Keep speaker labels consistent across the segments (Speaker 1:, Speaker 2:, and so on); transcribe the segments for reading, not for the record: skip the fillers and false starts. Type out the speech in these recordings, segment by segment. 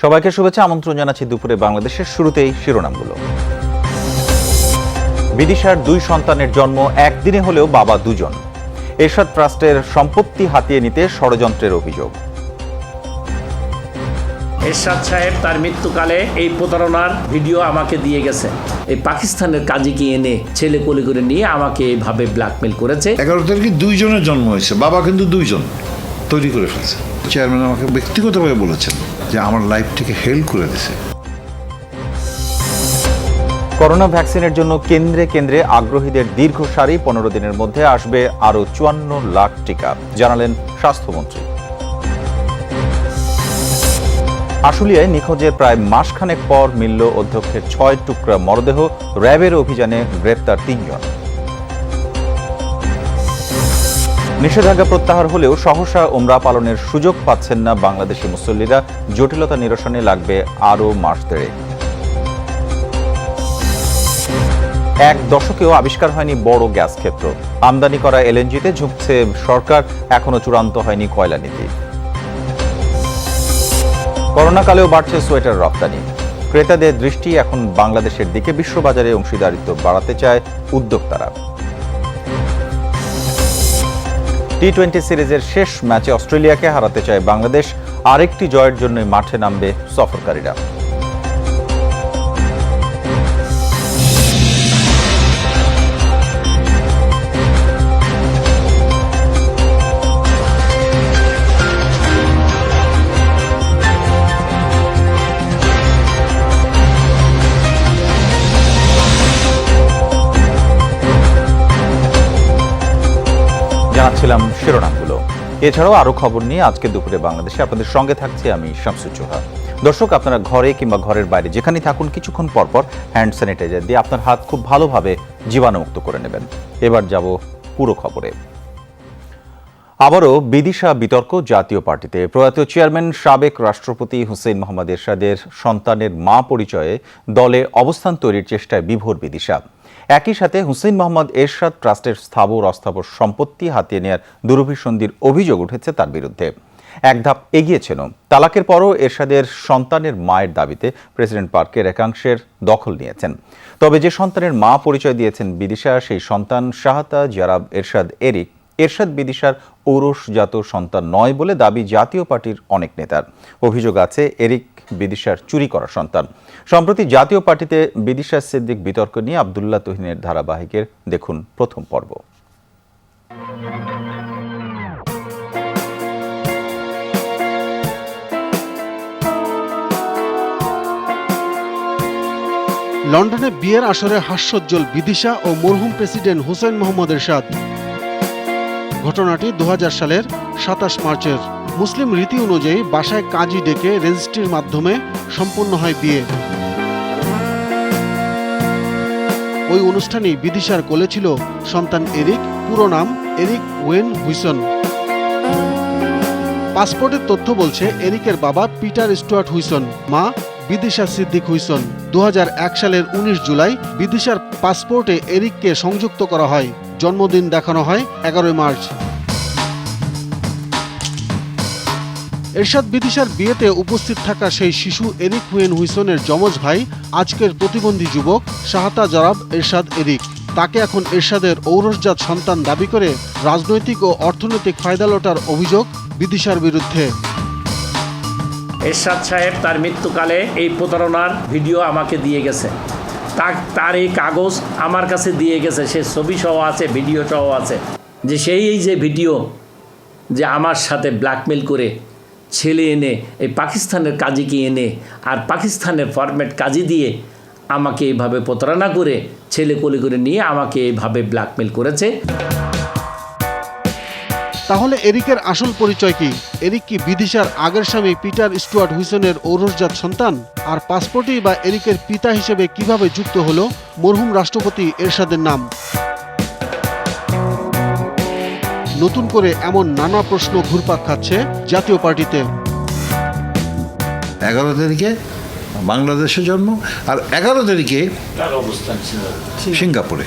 Speaker 1: সবাইকে শুভেচ্ছা, আমন্ত্রণ জানাচ্ছি দুপুরে বাংলাদেশের শুরুতেই শিরোনামগুলো। বিদিশার 2 সন্তানের জন্ম একদিনে হলেও বাবা দুজন। এরশাদ ট্রাস্টের সম্পত্তি হাতিয়ে নিতে ষড়যন্ত্রের অভিযোগ।
Speaker 2: এরশাদ সাহেব তার মৃত্যুকালে এই প্রতারণার ভিডিও আমাকে দিয়ে গেছে। এই পাকিস্তানের কাজীকে এনে ছেলে কোলে করে নিয়ে আমাকে এইভাবে ব্ল্যাকমেল করেছে।
Speaker 3: 11 তারিখে 2 জনের জন্ম হয়েছে, বাবা কিন্তু 2 জন তৈরি করে ফেলছে। চেয়ারম্যান আমাকে ব্যক্তিগতভাবে বলেছেন যে আমার লাইফটিকে হেল্প করে দিয়েছে।
Speaker 1: করোনা ভ্যাকসিনের জন্য কেন্দ্রে কেন্দ্রে আগ্রহীদের দীর্ঘ সারি, 15 দিনের মধ্যে আসবে আরও 54 লাখ টিকা, জানালেন স্বাস্থ্যমন্ত্রী। আশুলিয়ায় নিখোঁজের প্রায় মাসখানেক পর মিলল অধ্যক্ষের 6 টুকরা মরদেহ, র্যাবের অভিযানে গ্রেপ্তার 3 জন। নিষেধাজ্ঞা প্রত্যাহার হলেও সহসা উমরা পালনের সুযোগ পাচ্ছেন না বাংলাদেশি মুসল্লিরা, জটিলতা নিরসনে লাগবে আরও মাস দেড়েক। 1 দশকেও আবিষ্কার হয়নি বড় গ্যাস ক্ষেত্র, আমদানি করা এলএনজিতে ঝুঁকছে সরকার, এখনো চূড়ান্ত হয়নি কয়লা নীতি। করোনাকালেও বাড়ছে সোয়েটার রপ্তানি, ক্রেতাদের দৃষ্টি এখন বাংলাদেশের দিকে, বিশ্ববাজারে অংশীদারিত্ব বাড়াতে চায় উদ্যোক্তারা। টি-20 সিরিজের শেষ ম্যাচে অস্ট্রেলিয়াকে হারাতে চায় বাংলাদেশ, আরেকটি জয়ের জন্যই মাঠে নামবে সফরকারীরা। জানাচ্ছিলাম শিরোনামগুলো। এছাড়াও আরো খবর নিয়ে আজকে দুপুরে বাংলাদেশে আপনাদের সঙ্গে থাকছি আমি শামসুজ্জোহা। দর্শক, আপনারা ঘরে কিংবা ঘরের বাইরে যেখানেই থাকুন, কিছুক্ষণ পরপর হ্যান্ড স্যানিটাইজার দিয়ে আপনার হাত খুব ভালোভাবে জীবাণুমুক্ত করে নেবেন। এবার যাব পুরো খবরে। আবারও বিদিশা বিতর্ক জাতীয় পার্টিতে। প্রয়াত চেয়ারম্যান সাবেক রাষ্ট্রপতি হুসেইন মোহাম্মদ এরশাদের সন্তানের মা পরিচয়ে দলে অবস্থান তৈরির চেষ্টায় বিভোর বিদিশা। একই সাথে হুসেইন মোহাম্মদ এরশাদ ট্রাস্টের স্থাবর অস্থাবর সম্পত্তি হাতিয়ে নেওয়ার দুরভিসন্ধির অভিযোগ উঠেছে তার বিরুদ্ধে। এক ধাপ এগিয়েছেন, তালাকের পরও এরশাদের সন্তানের মায়ের দাবিতে প্রেসিডেন্ট পার্কের একাংশের দখল নিয়েছেন। তবে যে সন্তানের মা পরিচয় দিয়েছেন বিদিশা, সেই সন্তান শাহাতা জারাব এরশাদ এরিক এরশাদ বিদিশার ঔরসজাত সন্তান নয় বলে দাবি জাতীয় পার্টির অনেক নেতার। অভিযোগ আছে এরিক বিদিশার চুরি করা সন্তান। সম্প্রতি জাতীয় পার্টিতে বিদিশা সিদ্দিক বিতর্ক নিয়ে আব্দুল্লাহ তুহিনের ধারাবাহিকের দেখুন প্রথম পর্ব।
Speaker 4: লন্ডনে বিয়ের আসরে হাস্যোজ্জ্বল বিদিশা ও মরহুম প্রেসিডেন্ট হুসেইন মোহাম্মদ এরশাদ। ঘটনাটি 2000 সালের 27 মার্চের। মুসলিম রীতি অনুযায়ী বাসায় কাজী ডেকে রেজিস্ট্রির মাধ্যমে সম্পন্ন হয় বিয়ে। ওই অনুষ্ঠানেই বিদিশার কোলে ছিল সন্তান এরিক, পুরো নাম এরিক ওয়েন হুইসন। পাসপোর্টের তথ্য বলছে এরিকের বাবা পিটার স্টুয়ার্ট হুইসন, মা বিদিশা সিদ্দিক হুইসন। 2001 সালের 19 জুলাই বিদিশার পাসপোর্টে এরিককে সংযুক্ত করা হয়। জন্মদিন দেখানো হয় 11 মার্চ। এরশাদ বিদিশার বিয়েতে উপস্থিত থাকা সেই শিশু এরিক ওয়েন হুইসনের যমজ ভাই আজকের প্রতিবন্ধী যুবক শাহাতা জারাব এরশাদ এরিক। তাকে এখন এরশাদের ঔরসজাত সন্তান দাবি করে রাজনৈতিক ও অর্থনৈতিক ফায়দা লোটার অভিযোগ বিদিশার বিরুদ্ধে।
Speaker 2: এরশাদ সাহেব তার মৃত্যুকালে এই প্রতারণার ভিডিও আমাকে দিয়ে গেছে। তার এই কাগজ আমার কাছে দিয়ে গেছে, সে ছবি সহ আছে, ভিডিও সহ আছে। যে সেই এই যে ভিডিও যে আমার সাথে ব্ল্যাকমেল করে ছেলে এনে এই পাকিস্তানের কাজীকে এনে আর পাকিস্তানের ফরম্যাট কাজী দিয়ে আমাকে এইভাবে প্রতারণা করে ছেলে কোলে করে নিয়ে আমাকে এইভাবে ব্ল্যাকমেল করেছে।
Speaker 4: তাহলে এরিকের আসল পরিচয় কি? এরিক কি বিদিশার আগের স্বামী পিটার স্টুয়ার্ট হুইসনের ঔরসজাত সন্তান? আর পাসপোর্টেই বা এরিকের পিতা হিসেবে কিভাবে যুক্ত হলো মরহুম রাষ্ট্রপতি এরশাদের নাম? নতুন করে এমন নানা প্রশ্ন ঘুরপাক খাচ্ছে জাতীয় পার্টিতে।
Speaker 3: 11 তারিখে বাংলাদেশে জন্ম, আর 11 তারিখে সিঙ্গাপুরে,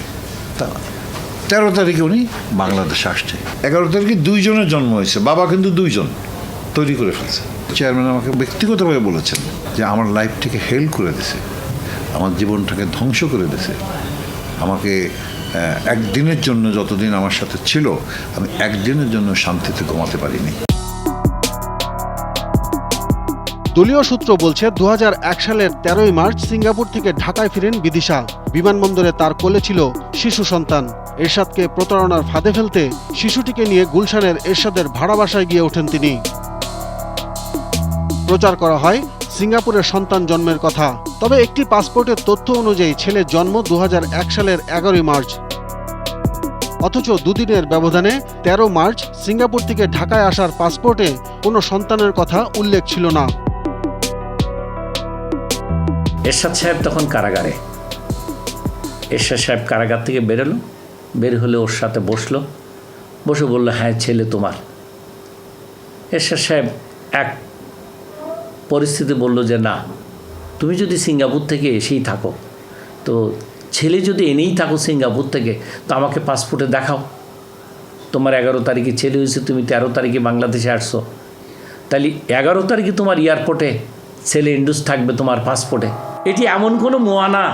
Speaker 3: 13 তারিখে উনি বাংলাদেশে আসছে। 11 তারিখে 2 জনের জন্ম হয়েছে, বাবা কিন্তু 2 জন তৈরি করে ফেলছে। চেয়ারম্যান আমাকে ব্যক্তিগতভাবে বলেছেন যে আমার লাইফটাকে হেল করে দিছে, আমার জীবনটাকে ধ্বংস করে দিছে। আমাকে একদিনের জন্য, যতদিন আমার সাথে ছিল, আমি একদিনের জন্য শান্তিতে ঘুমাতে পারিনি।
Speaker 4: দলীয় সূত্র বলছে 2001 সালের 13ই মার্চ সিঙ্গাপুর থেকে ঢাকায় ফিরেন বিদিশা। বিমানবন্দরে তার কোলে ছিল শিশু সন্তান। এরশাদকে প্রতারণার ফাঁদে ফেলতে শিশুটিকে নিয়ে গুলশানের এরশাদের ভাড়া বাসায় গিয়ে ওঠেন তিনি। প্রচার করা হয় সিঙ্গাপুরের সন্তান জন্মের কথা। তবে একটি পাসপোর্টের তথ্য অনুযায়ী ছেলের জন্ম 2001 সালের 11ই মার্চ। অথচ দুদিনের ব্যবধানে 13 মার্চ সিঙ্গাপুর থেকে ঢাকায় আসার পাসপোর্টে কোনো সন্তানের কথা উল্লেখ ছিল না।
Speaker 2: এরশাদ সাহেব তখন কারাগারে। এরশাদ সাহেব কারাগার থেকে বেরোলো, বের হলে ওর সাথে বসলো, বসে বলল, হ্যাঁ ছেলে তোমার। এরশাদ সাহেব এক পরিস্থিতি বলল যে না, তুমি যদি সিঙ্গাপুর থেকে এসেই থাকো, তো ছেলে যদি এনেই থাকো সিঙ্গাপুর থেকে, তো আমাকে পাসপোর্টে দেখাও। তোমার 11 তারিখে ছেলে হয়েছে, তুমি 13 তারিখে বাংলাদেশে আসছো, তাহলে 11 তারিখে তোমার এয়ারপোর্টে ছেলে ইন্ডুস থাকবে তোমার পাসপোর্টে। এটি এমন কোনো মোয়া না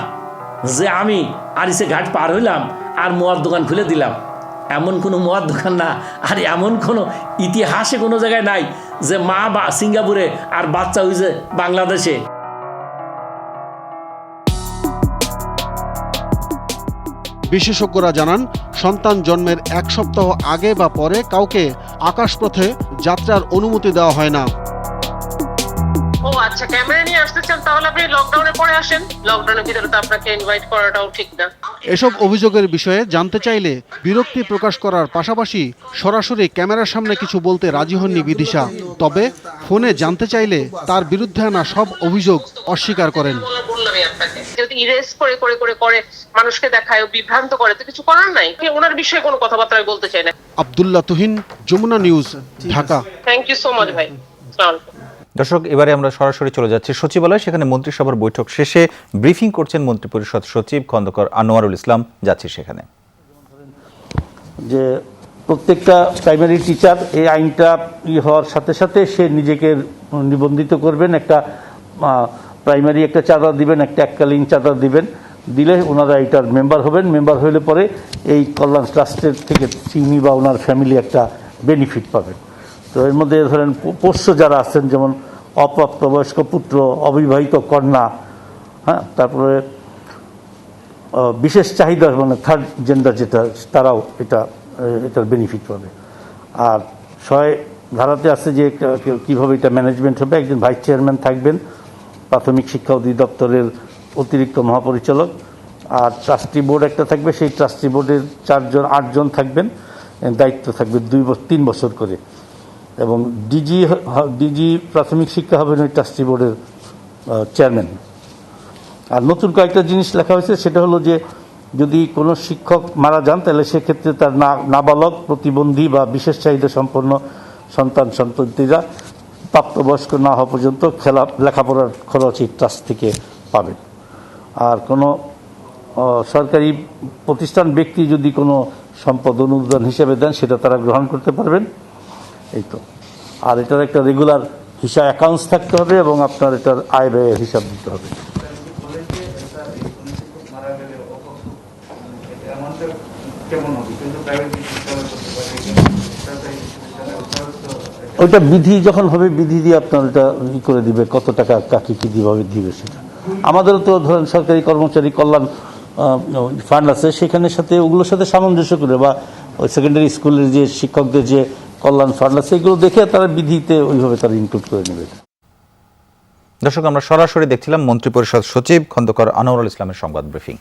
Speaker 2: যে আমি আরিসে ঘাট পার হইলাম আর মোয়ার দোকান খুলে দিলাম, এমন কোনো মোয়ার দোকান না। আর এমন কোনো ইতিহাসে কোনো জায়গায় নাই যে মা বা সিঙ্গাপুরে আর বাচ্চা হয়েছে বাংলাদেশে।
Speaker 4: বিশেষজ্ঞরা জানান, সন্তান জন্মের 1 সপ্তাহ আগে বা পরে কাউকে আকাশপথে যাত্রার অনুমতি দেওয়া হয় না।
Speaker 5: ও আচ্ছা, ক্যামেরা নিয়ে আসতে চান তাহলে আপনি লকডাউনে পরে আসেন। লকডাউনের ভিতরে তো আপনাকে ইনভাইট করাটাও ঠিক না।
Speaker 4: এসব অভিযোগের বিষয়ে জানতে চাইলে বিরক্তি প্রকাশ করার পাশাপাশি সরাসরি ক্যামেরার সামনে কিছু বলতে রাজি হননি বিদিশা। তবে ফোনে জানতে চাইলে তার বিরুদ্ধে আনা সব অভিযোগ অস্বীকার করেন।
Speaker 5: বললামই আপনাকে, যদি ইরেজ করে করে করে করে মানুষকে দেখায় ও বিভ্রান্ত করে, তো কিছু করার নাই। ওনার বিষয়ে কোনো কথাবার্তা আমি বলতে চাই না।
Speaker 4: Abdullah Tuhin, Jamuna news, Dhaka.
Speaker 5: Thank you so much ভাই। আসসালামু আলাইকুম।
Speaker 1: দর্শক, এবারে আমরা সরাসরি চলে যাচ্ছি সচিবালয়। সেখানে মন্ত্রিসভার বৈঠক শেষে ব্রিফিং করছেন মন্ত্রিপরিষদ সচিব খন্দকার আনোয়ারুল ইসলাম। যাচ্ছি সেখানে।
Speaker 6: যে প্রত্যেকটা প্রাইমারি টিচার এই আইনটা হওয়ার সাথে সাথে সে নিজেকে নিবন্ধিত করবেন, একটা প্রাইমারি একটা চাঁদা দিবেন, একটা এককালীন চাঁদা দিবেন, দিলে ওনারা এটার মেম্বার হবেন। মেম্বার হইলে পরে এই কল্যাণ ট্রাস্টের থেকে তিনি বা ওনার ফ্যামিলি একটা বেনিফিট পাবেন। তো এর মধ্যে ধরেন পোষ্য যারা আছেন, যেমন অপ্রাপ্তবয়স্ক পুত্র, অবিবাহিত কন্যা, হ্যাঁ, তারপরে বিশেষ চাহিদা মানে থার্ড জেন্ডার যেটা, তারাও এটার বেনিফিট পাবে। আর 6 ধারাতে আছে যে কীভাবে এটা ম্যানেজমেন্ট হবে। একজন ভাইস চেয়ারম্যান থাকবেন, প্রাথমিক শিক্ষা অধিদপ্তরের অতিরিক্ত মহাপরিচালক, আর ট্রাস্টি বোর্ড একটা থাকবে। সেই ট্রাস্টি বোর্ডের 8 জন থাকবেন, দায়িত্ব থাকবে 3 বছর করে। এবং ডিজি প্রাথমিক শিক্ষা হবেন ওই ট্রাস্টি বোর্ডের চেয়ারম্যান। আর নতুন কয়েকটা জিনিস লেখা হয়েছে, সেটা হলো যে যদি কোনো শিক্ষক মারা যান, তাহলে সেক্ষেত্রে তার নাবালক, প্রতিবন্ধী বা বিশেষ চাহিদা সম্পন্ন সন্তান সন্ততিরা প্রাপ্তবয়স্ক না হওয়া পর্যন্ত লেখাপড়ার খরচ এই ট্রাস্ট থেকে পাবেন। আর কোনো সরকারি প্রতিষ্ঠান ব্যক্তি যদি কোনো সম্পদ অনুদান হিসেবে দেন, সেটা তারা গ্রহণ করতে পারবেন। এই তো। আর এটার একটা রেগুলার হিসাব অ্যাকাউন্টস থাকতে হবে এবং আপনার এটার আয় ব্যয়ের হিসাব দিতে হবে। ওইটা বিধি যখন হবে, বিধি দিয়ে আপনার এটা ই করে দিবে, কত টাকা কাকে কী কীভাবে দিবে সেটা। আমাদেরও তো ধরেন সরকারি কর্মচারী কল্যাণ ফান্ড আছে, সেখানের সাথে ওগুলোর সাথে সামঞ্জস্য করে, বা ওই সেকেন্ডারি স্কুলের যে শিক্ষকদের যে কল্যাণ ফান্ড আছে, এগুলো দেখে তারা বিধিতে ওইভাবে তারা ইনক্লুড করে নেবে।
Speaker 1: দর্শক, আমরা সরাসরি দেখছিলাম মন্ত্রিপরিষদ সচিব খন্দকার আনোয়ারুল ইসলামের সংবাদ ব্রিফিং।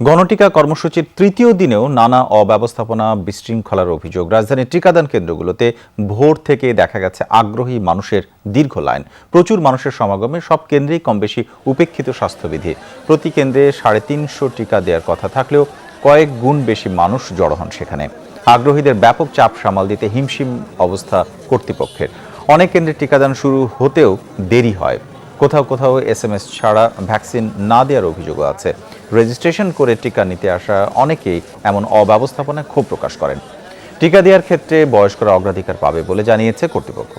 Speaker 1: গণটিকা কর্মসূচির 3য় দিনেও নানা অব্যবস্থাপনা, বিশৃঙ্খলার অভিযোগ। রাজধানীর টিকাদান কেন্দ্রগুলোতে ভোর থেকে দেখা গেছে আগ্রহী মানুষের দীর্ঘ লাইন। প্রচুর মানুষের সমাগমে সব কেন্দ্রেই কমবেশি উপেক্ষিত স্বাস্থ্যবিধি। প্রতি কেন্দ্রে 350 টিকা দেওয়ার কথা থাকলেও কয়েক গুণ বেশি মানুষ জড়ো হন সেখানে। আগ্রহীদের ব্যাপক চাপ সামাল দিতে হিমশিম অবস্থা কর্তৃপক্ষের। অনেক কেন্দ্রে টিকাদান শুরু হতেও দেরি হয়। কোথাও কোথাও SMS ছাড়া ভ্যাকসিন না দেওয়ার অভিযোগও আছে। রেজিস্ট্রেশন করে টিকা নিতে আসা অনেকেই এমন অব্যবস্থাপনায় ক্ষোভ প্রকাশ করেন। টিকা দেওয়ার ক্ষেত্রে বয়স্করা অগ্রাধিকার পাবে বলে জানিয়েছে কর্তৃপক্ষ।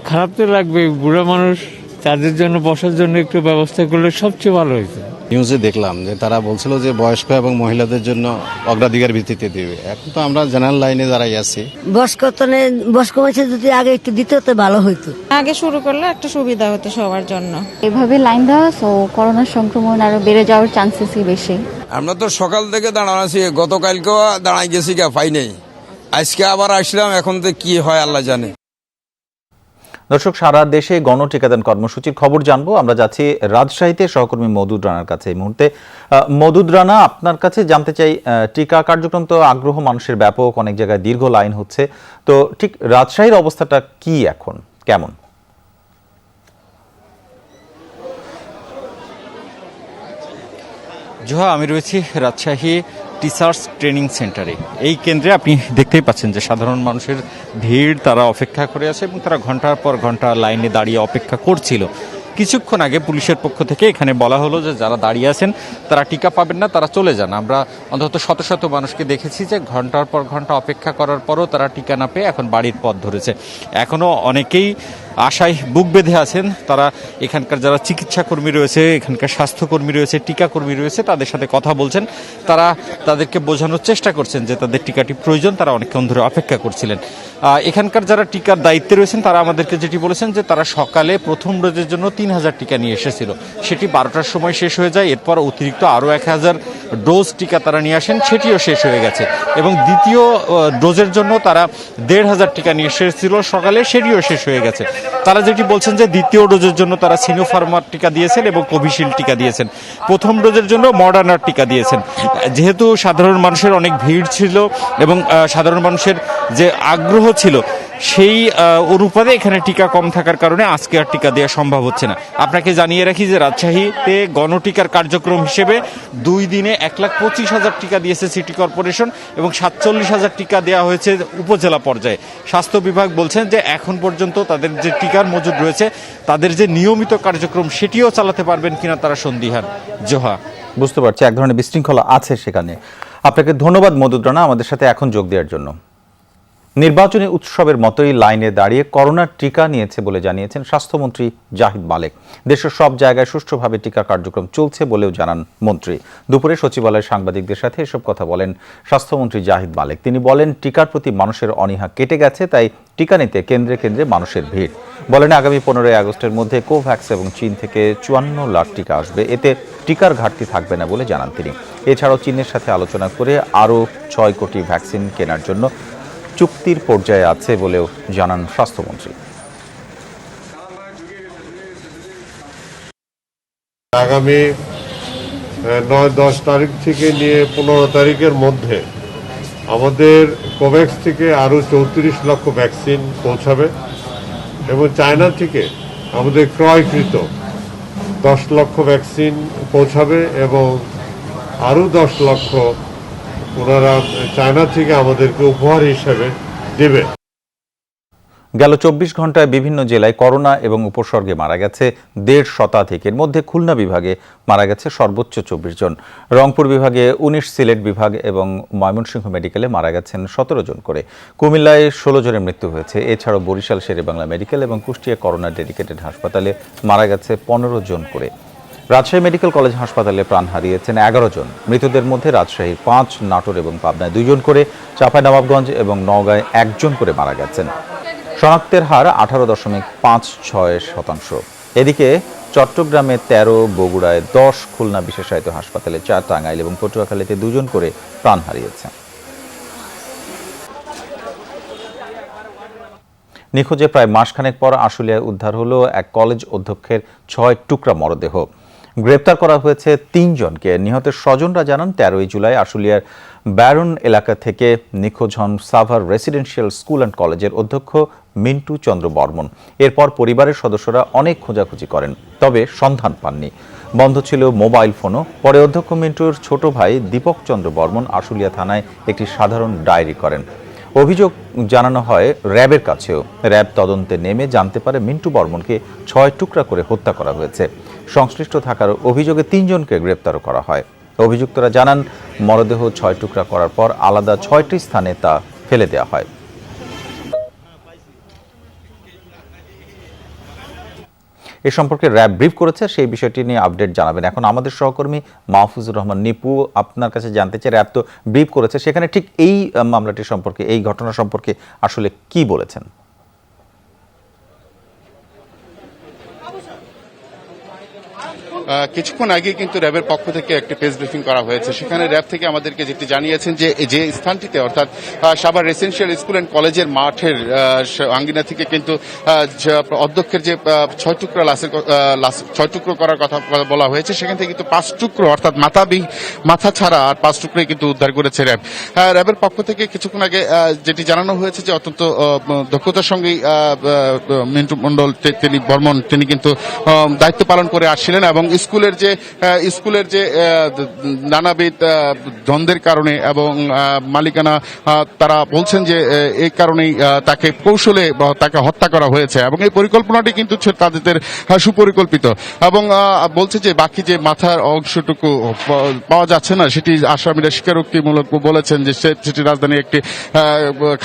Speaker 7: খারাপ তো লাগবে, বুড়া মানুষ, তাদের জন্য বসার জন্য একটু ব্যবস্থা করলে সবচেয়ে ভালো হয়েছে।
Speaker 8: নিউজে দেখলাম যে তারা বলছিল যে বয়স্ক এবং মহিলাদের জন্য অগ্রাধিকার ভিত্তিতে দেবে। এখন তো আমরা জেনারেল লাইনে দাঁড়াই আছি।
Speaker 9: বয়স্ক মানুষের যদি আগে একটু দিতে হতো ভালো হইতো, আগে শুরু করলে একটা সুবিধা হতো সবার জন্য।
Speaker 10: এভাবে লাইন দেওয়া তো করোনার সংক্রমণ আরো বেড়ে যাওয়ার চান্সেসই বেশি।
Speaker 11: আমরা তো সকাল থেকে দাঁড়ানো আছি, গতকালকেও দাঁড়াই গেছি, পাই নাই, আজকে আবার আসলাম, এখন তো কি হয় আল্লাহ জানে।
Speaker 1: দর্শক, সারা দেশে গণটিকাদান কর্মসূচির খবর জানবো। আমরা যাচ্ছি রাজশাহীতে সহকর্মী মদুদ রানার কাছে এই মুহূর্তে। মদুদ রানা, আপনার কাছে জানতে চাই, টিকা কার্যক্রম তো আগ্রহ মানুষের ব্যাপক, অনেক জায়গায় দীর্ঘ লাইন হচ্ছে, তো ঠিক রাজশাহীর অবস্থাটা কি এখন, কেমন?
Speaker 12: জোহা, আমি রয়েছি রাজশাহী টিচার্স ট্রেনিং সেন্টারে। এই কেন্দ্রে আপনি দেখতেই পাচ্ছেন যে সাধারণ মানুষের ভিড়, তারা অপেক্ষা করে আছে এবং তারা ঘন্টার পর ঘন্টা লাইনে দাঁড়িয়ে অপেক্ষা করছিল। কিছুক্ষণ আগে পুলিশের পক্ষ থেকে এখানে বলা হলো যে যারা দাঁড়িয়ে আছেন তারা টিকা পাবেন না, তারা চলে যান। আমরা অন্তত শত শত মানুষকে দেখেছি যে ঘন্টার পর ঘন্টা অপেক্ষা করার পরও তারা টিকা না পেয়ে এখন বাড়ির পথ ধরেছে। এখনও অনেকেই আশায় বুক বেঁধে আছেন। তারা এখানকার যারা চিকিৎসা কর্মী রয়েছে, এখানকার স্বাস্থ্যকর্মী রয়েছে, টিকাকর্মী রয়েছে, তাদের সাথে কথা বলছেন। তারা তাদেরকে বোঝানোর চেষ্টা করছেন যে তাদের টিকাটি প্রয়োজন, তারা অনেকক্ষণ ধরে অপেক্ষা করছিলেন। এখানকার যারা টিকার দায়িত্বে রয়েছেন তারা আমাদেরকে যেটি বলেছেন যে তারা সকালে প্রথম ডোজের জন্য 3000 টিকা নিয়ে এসেছিল, সেটি 12টার সময় শেষ হয়ে যায়। এরপর অতিরিক্ত আরও 1000 ডোজ টিকা তারা নিয়ে আসেন, সেটিও শেষ হয়ে গেছে। এবং দ্বিতীয় ডোজের জন্য তারা 1500 টিকা নিয়ে এসেছিল সকালে, সেটিও শেষ হয়ে গেছে। তারা যেটি বলছেন যে দ্বিতীয় ডোজের জন্য তারা সিনোফার্মার টিকা দিয়েছেন এবং কোভিশিল্ড টিকা দিয়েছেন, প্রথম ডোজের জন্য মডার্নার টিকা দিয়েছেন। যেহেতু সাধারণ মানুষের অনেক ভিড় ছিল এবং সাধারণ মানুষের যে আগ্রহ ছিল সেই অনুপাতে এখানে টিকা কম থাকার কারণে আজকে আর টিকা দেওয়া সম্ভব হচ্ছে না। আপনাকে জানিয়ে রাখি যে রাজশাহীতে গণটিকার কার্যক্রম হিসেবে 2 দিনে 1,25,000 টিকা দিয়েছে সিটি কর্পোরেশন এবং 47,000 টিকা দেওয়া হয়েছে উপজেলা পর্যায়ে। স্বাস্থ্য বিভাগ বলছেন যে এখন পর্যন্ত তাদের যে টিকার মজুদ রয়েছে, তাদের যে নিয়মিত কার্যক্রম সেটিও চালাতে পারবেন কিনা তারা সন্দিহান। জোহা,
Speaker 1: বুঝতে পারছি এক ধরনের বিশৃঙ্খলা আছে সেখানে। আপনাকে ধন্যবাদ মদুদ রানা আমাদের সাথে এখন যোগ দেওয়ার জন্য। নির্বাচনী উৎসবের মতোই লাইনে দাঁড়িয়ে করোনার টিকা নিয়েছে বলে জানিয়েছেন স্বাস্থ্যমন্ত্রী জাহিদ মালেক। দেশের সব জায়গায় সুষ্ঠুভাবে টিকা কার্যক্রম চলছে বলেও জানান মন্ত্রী। দুপুরে সচিবালয়ে সাংবাদিকদের সাথে এসব কথা বলেন স্বাস্থ্যমন্ত্রী জাহিদ মালেক। তিনি বলেন, টিকার প্রতি মানুষের অনীহা কেটে গেছে, তাই টিকা নিতে কেন্দ্রে কেন্দ্রে মানুষের ভিড়। বলেন, আগামী 15 আগস্টের মধ্যে কোভ্যাক্স এবং চীন থেকে 54 লাখ টিকা আসবে, এতে টিকার ঘাটতি থাকবে না বলে জানান তিনি। এছাড়াও চীনের সাথে আলোচনা করে আরও 6 কোটি ভ্যাকসিন কেনার জন্য চুক্তির পর্যায়ে আছে বলেও জানান স্বাস্থ্যমন্ত্রী।
Speaker 13: আগামী 9-10 তারিখ থেকে নিয়ে 15 তারিখের মধ্যে আমাদের কোভ্যাক্স থেকে আরও 34 লক্ষ ভ্যাকসিন পৌঁছাবে এবং চায়না থেকে আমাদের ক্রয়কৃত 10 লক্ষ ভ্যাকসিন পৌঁছাবে এবং আরও 10 লক্ষ ওনারা চায়না থেকে আমাদেরকে উপহার হিসেবে দেবে।
Speaker 1: গেল 24 ঘন্টায় বিভিন্ন জেলায় করোনা এবং উপসর্গে মারা গেছে 1.5 শতাধিক। এর মধ্যে খুলনা বিভাগে মারা গেছে সর্বোচ্চ 24 জন, রংপুর বিভাগে 19, সিলেট বিভাগ এবং ময়মনসিংহ মেডিকেলে মারা গেছেন 17 জন করে। কুমিল্লায় 16 জনের মৃত্যু হয়েছে। এছাড়াও বরিশাল শেরেবাংলা মেডিকেল এবং কুষ্টিয়া করোনা ডেডিকেটেড হাসপাতালে মারা গেছে 15 জন করে। রাজশাহী মেডিকেল কলেজ হাসপাতালে প্রাণ হারিয়েছেন 11 জন। মৃতদের মধ্যে রাজশাহী 5, নাটোর এবং পাবনায় 2 জন করে, চাঁপাইনবাবগঞ্জ এবং নওগাঁয় 1 জন করে মারা গেছেন। শনাক্তের হার 18.56%। এদিকে চট্টগ্রামে 13, বগুড়ায় 10, খুলনা বিশেষায়িত হাসপাতালে 4, টাঙ্গাইল এবং পটুয়াখালীতে 2 জন করে প্রাণ হারিয়েছেন। নিখোঁজে প্রায় মাসখানেক পর আশুলিয়ায় উদ্ধার হলো এক কলেজ অধ্যক্ষের 6 টুকরা মরদেহ। গ্রেপ্তার করা হয়েছে 3 জনকে। নিহতের স্বজনরা জানান, 13 জুলাই আশুলিয়ার ব্যারন এলাকা থেকে নিখোঁজ হন সাভার রেসিডেন্সিয়াল স্কুল অ্যান্ড কলেজের অধ্যক্ষ মিন্টু চন্দ্র বর্মন। এরপর পরিবারের সদস্যরা অনেক খোঁজাখুঁজি করেন, তবে সন্ধান পাননি। বন্ধ ছিল মোবাইল ফোনও। পরে অধ্যক্ষ মিন্টুর ছোট ভাই দীপক চন্দ্র বর্মন আশুলিয়া থানায় একটি সাধারণ ডায়েরি করেন। অভিযোগ জানানো হয় র্যাবের কাছেও। র্যাব তদন্তে নেমে জানতে পারে মিন্টু বর্মনকে 6 টুকরা করে হত্যা করা হয়েছে। সংশ্লিষ্ট থাকার অভিযোগে 3 জনকে গ্রেপ্তারও করা হয়। অভিযুক্তরা জানান, মরদেহ 6 টুকরা করার পর আলাদা 6টি স্থানে তা ফেলে দেওয়া হয়। এ সম্পর্কে র্যাব ব্রিফ করেছে, সেই বিষয়টি নিয়ে আপডেট জানাবেন। এখন আমাদের সহকর্মী মাহফুজুর রহমান নিপু আপনার কাছে জানতে চাই, র্যাব তো ব্রিফ করেছে, সেখানে ঠিক এই মামলাটি সম্পর্কে, এই ঘটনা সম্পর্কে আসলে কি বলেছেন?
Speaker 14: কিছুক্ষণ আগে কিন্তু র্যাবের পক্ষ থেকে একটি প্রেস ব্রিফিং করা হয়েছে। সেখানে র্যাব থেকে আমাদেরকে যেটি জানিয়েছেন যে স্থানটিতে অর্থাৎ সাভার রেসিডেন্সিয়াল স্কুল অ্যান্ড কলেজের মাঠের আঙ্গিনা থেকে কিন্তু অধ্যক্ষের যে 6 টুকরো করার কথা বলা হয়েছে, সেখান থেকে কিন্তু 5 টুকরো অর্থাৎ মাথা ছাড়া আর 5 টুকরোই কিন্তু উদ্ধার করেছে র্যাব। র্যাবের পক্ষ থেকে কিছুক্ষণ আগে যেটি জানানো হয়েছে যে অত্যন্ত দক্ষতার সঙ্গেই মিন্টু মণ্ডল তিনি কিন্তু দায়িত্ব পালন করে আসছিলেন এবং স্কুলের যে নানাবিধ দ্বন্দ্বের কারণে এবং মালিকানা তারা বলছেন যে এই কারণেই তাকে কৌশলে তাকে হত্যা করা হয়েছে এবং এই পরিকল্পনাটি কিন্তু তাদের সুপরিকল্পিত এবং বলছে যে বাকি যে মাথার অংশটুকু পাওয়া যাচ্ছে না সেটি আসামিরা স্বীকারোক্তিমূলক বলেছেন যে সেটি রাজধানীর একটি